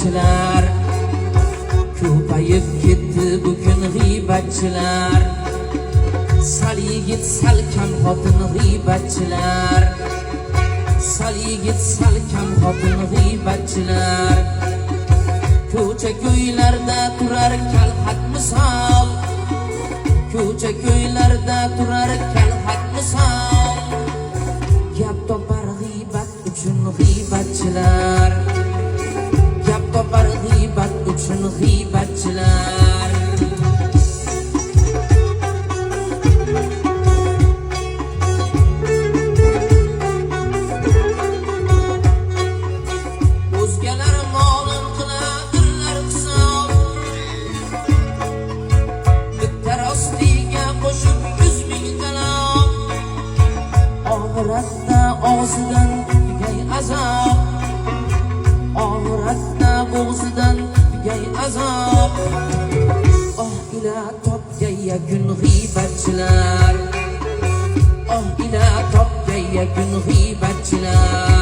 g'iybatchilar. Ko'payib ketdi bugun g'iybatchilar. Sal yigit sal kam xotin g'iybatchilar. Sal yigit sal kam xotin g'iybatchilar. Ko'cha ko'ylarda turar kalxat misol. Ko'cha ko'ylarda turar kalxat misol. Gap topar g'iybat uchun g'iybatchilar. Gap topar g'iybat uchun g'iybatchilar. O'zgalar molin qiladirlar hisob. Bitta rostiga qo'shib 100 ming kalom. Oxiratda og'zidan tugay azob. Oxiratda bo'g'zidan tugay azob. Oh ila topgay yakun g'iybatchilar. Oh ila topgay yakun g'iybatchilar.